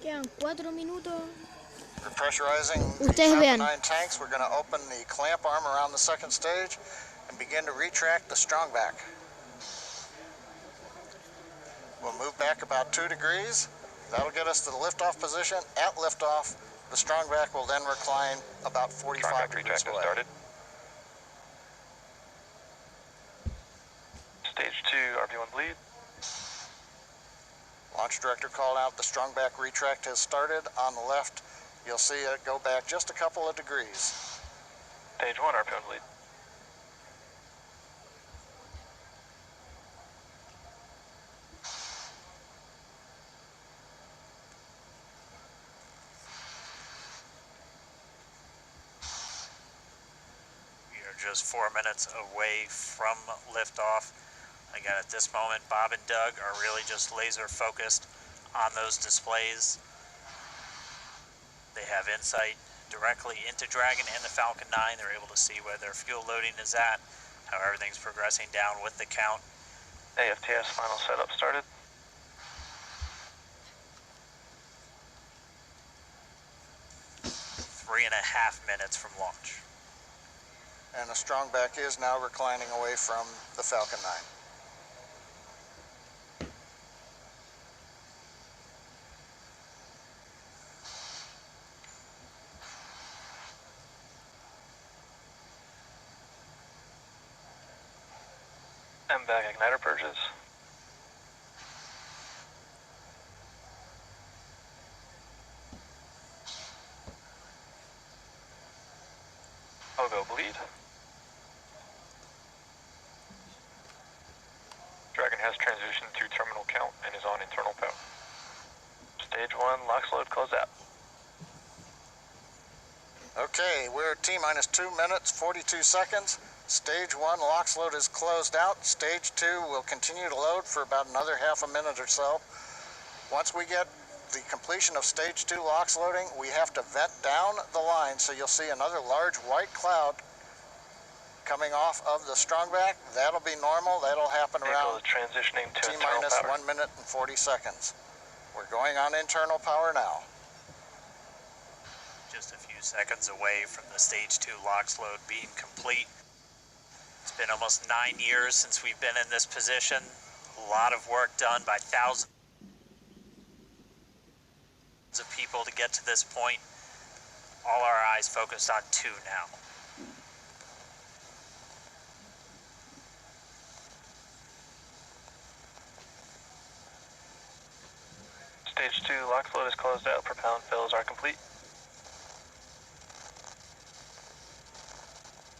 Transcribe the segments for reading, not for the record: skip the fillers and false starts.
Quedan 4 minutos. We're pressurizing the Ustedes vean. Falcon 9 tanks. We're going to open the clamp arm around the second stage and begin to retract the strongback. We'll move back about 2 degrees. That'll get us to the liftoff position. At liftoff, the strongback will then recline about 45 degrees away. Started. Stage 2, RP1 bleed. Launch director called out the strongback retract has started. On the left, you'll see it go back just a couple of degrees. Stage 1, RP1 bleed. Just 4 minutes away from liftoff. Again, at this moment, Bob and Doug are really just laser focused on those displays. They have insight directly into Dragon and the Falcon 9. They're able to see where their fuel loading is at, how everything's progressing down with the count. AFTS final setup started. Three and a half minutes from launch. And the strongback is now reclining away from the Falcon 9. MVAC igniter purges. Pogo bleed. Dragon has transitioned to terminal count and is on internal power. Stage 1, LOX load close out. Okay, we're at T-minus 2 minutes, 42 seconds. Stage 1 LOX load is closed out. Stage 2 will continue to load for about another half a minute or so. Once we get the completion of Stage 2 LOX loading, we have to vent down the line, so you'll see another large white cloud coming off of the strongback. That'll be normal. That'll happen around transitioning to T-minus 1 minute and 40 seconds. We're going on internal power now. Just a few seconds away from the Stage 2 LOX load being complete. It's been almost 9 years since we've been in this position. A lot of work done by thousands of people to get to this point. All our eyes focused on 2 now. Stage 2 LOX load is closed out. Propellant fills are complete.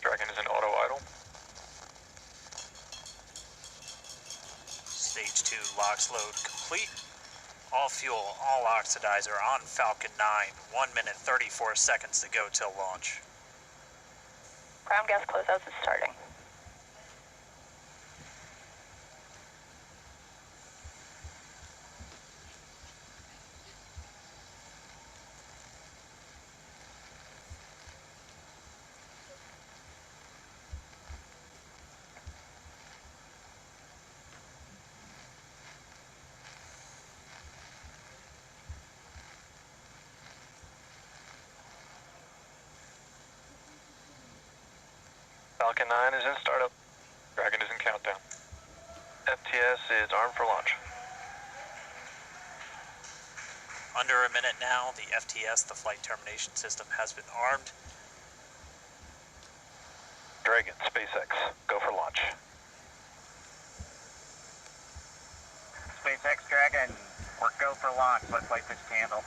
Dragon is in auto idle. Stage 2 LOX load complete. All fuel, all oxidizer on Falcon 9. 1 minute 34 seconds to go till launch. Ground gas closeouts is starting. Falcon 9 is in startup. Dragon is in countdown. FTS is armed for launch. Under a minute now, the FTS, the flight termination system, has been armed. Dragon, SpaceX, go for launch. SpaceX Dragon, we're go for launch. Let flight 6 handle.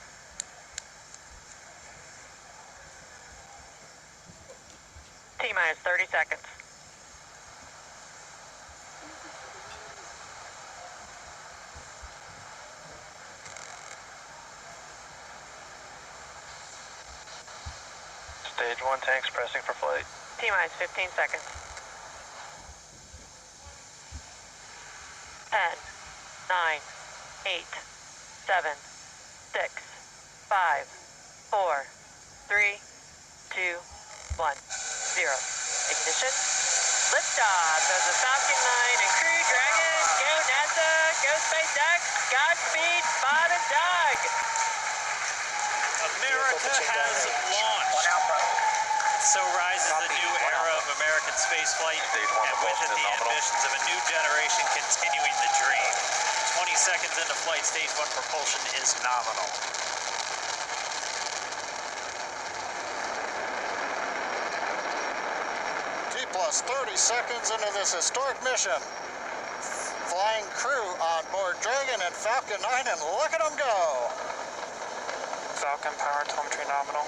T-minus 30 seconds. Stage 1 tanks pressing for flight. T-minus 15 seconds. 10, 9, 8, 7, 6, 5, 4, 3, 2, 1, 0. Ignition. Liftoff of the Falcon 9 and Crew Dragon. Go NASA. Go SpaceX. Godspeed, Bob and Doug. America has launched. One Alpha. So rises a new era of American spaceflight, and with it the ambitions of a new generation continuing the dream. 20 seconds into flight, stage 1 propulsion is nominal. T plus 30 seconds into this historic mission. Flying crew on board Dragon and Falcon 9, and look at them go! Falcon power telemetry nominal.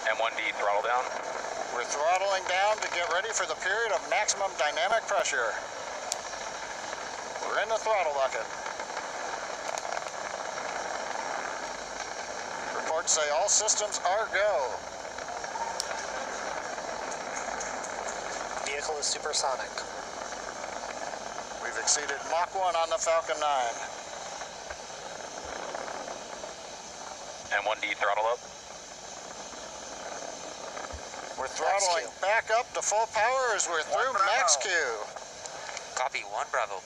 M1D throttle down. We're throttling down to get ready for the period of maximum dynamic pressure. We're in the throttle bucket. Reports say all systems are go. Vehicle is supersonic. We've exceeded Mach 1 on the Falcon 9. M1D throttle up. We're throttling back up to full power as we're through max Q. Copy, 1 Bravo.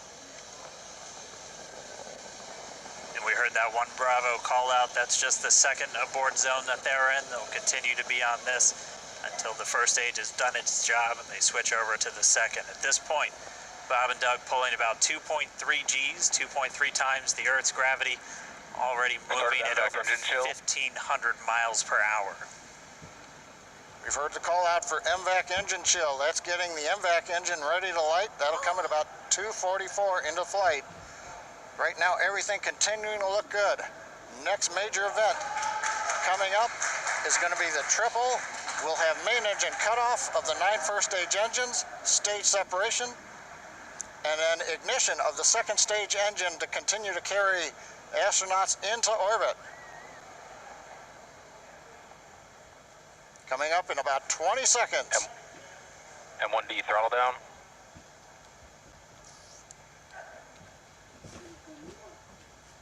And we heard that 1 Bravo call out. That's just the second abort zone that they're in. They'll continue to be on this until the first stage has done its job and they switch over to the second. At this point, Bob and Doug pulling about 2.3 Gs, 2.3 times the Earth's gravity, already moving at over 1,500 miles per hour. We've heard the call out for MVAC engine chill. That's getting the MVAC engine ready to light. That'll come at about 2:44 into flight. Right now, everything continuing to look good. Next major event coming up is going to be the triple. We'll have main engine cutoff of the 9 first stage engines, stage separation, and then ignition of the second stage engine to continue to carry astronauts into orbit. Coming up in about 20 seconds. M1D throttle down.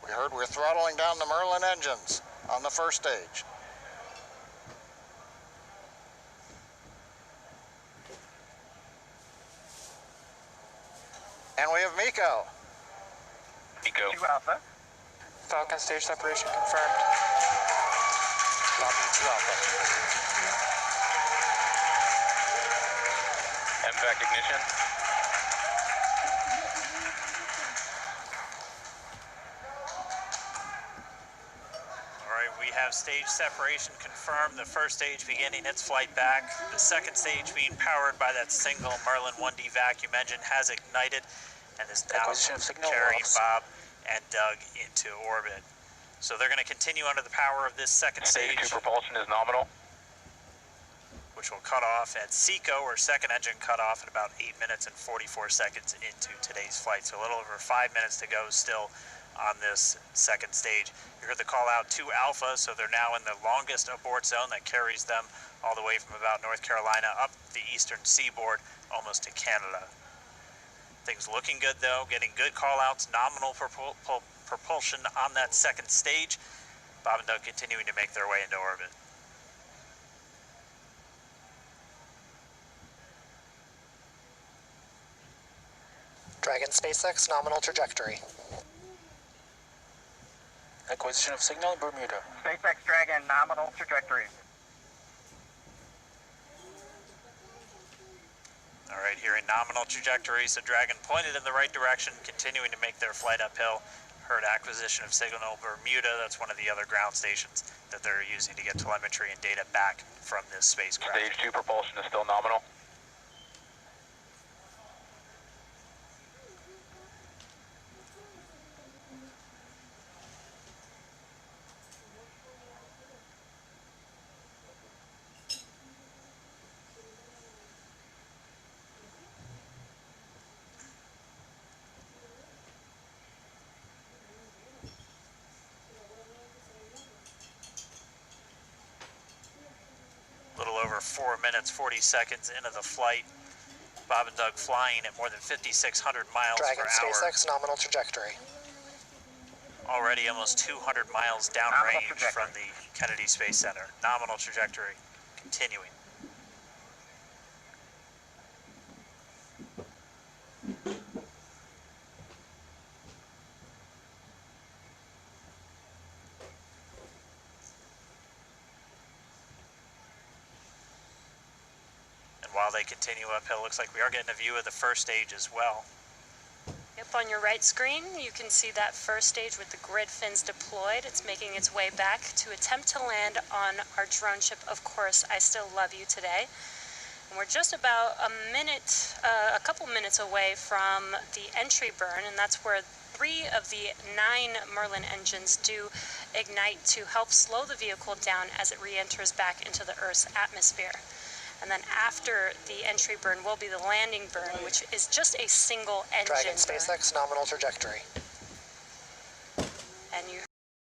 We heard we're throttling down the Merlin engines on the first stage. And we have MECO. MECO. 2 Alpha. Falcon stage separation confirmed. Copy, 2 Alpha. MVAC ignition. All right, we have stage separation confirmed. The first stage beginning its flight back. The second stage being powered by that single Merlin 1D vacuum engine has ignited and is now carrying Bob and Doug into orbit. So they're going to continue under the power of this second Stage stage, 2 propulsion is nominal. which will cut off at SECO, or second engine cutoff, in about 8 minutes and 44 seconds into today's flight. So a little over 5 minutes to go still on this second stage. You heard the call out to Alpha, so they're now in the longest abort zone that carries them all the way from about North Carolina up the eastern seaboard, almost to Canada. Things looking good though, getting good call outs, nominal propulsion on that second stage. Bob and Doug continuing to make their way into orbit. Dragon SpaceX nominal trajectory. Acquisition of signal in Bermuda. SpaceX Dragon nominal trajectory. All right, here in nominal trajectory, so Dragon pointed in the right direction, continuing to make their flight uphill. Heard acquisition of signal Bermuda. That's one of the other ground stations that they're using to get telemetry and data back from this spacecraft. Stage 2 propulsion is still nominal. A little over 4 minutes, 40 seconds into the flight. Bob and Doug flying at more than 5,600 miles Dragon per hour. SpaceX nominal trajectory. Already almost 200 miles downrange from the Kennedy Space Center. Nominal trajectory continuing. while they continue uphill. Looks like we are getting a view of the first stage as well. Yep, on your right screen, you can see that first stage with the grid fins deployed. It's making its way back to attempt to land on our drone ship, Of Course, I Still Love You Today. And we're just about a couple minutes away from the entry burn, and that's where 3 of the 9 Merlin engines do ignite to help slow the vehicle down as it re-enters back into the Earth's atmosphere. And then after the entry burn will be the landing burn, which is just a single engine Dragon burn. SpaceX nominal trajectory.